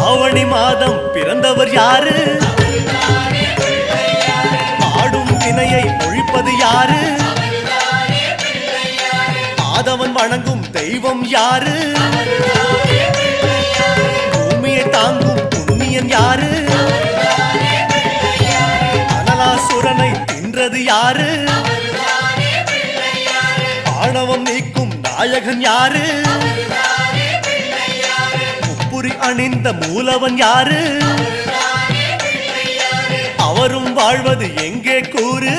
ஆவணி மாதம் பிறந்தவர் யாரு? பாடும் வினையை ஒழிப்பது யாரு? ஆதவன் வணங்கும் தெய்வம் யாரு? பூமியை தாங்கும் புண்ணியன் யாரு? அனலாசுரனை தின்றது யாரு? ஆணவம் நீக்கும் நாயகன் யாரு? முப்புரி அணிந்த மூலவன் யாரு? அவரும் வாழ்வது எங்கே கூறு?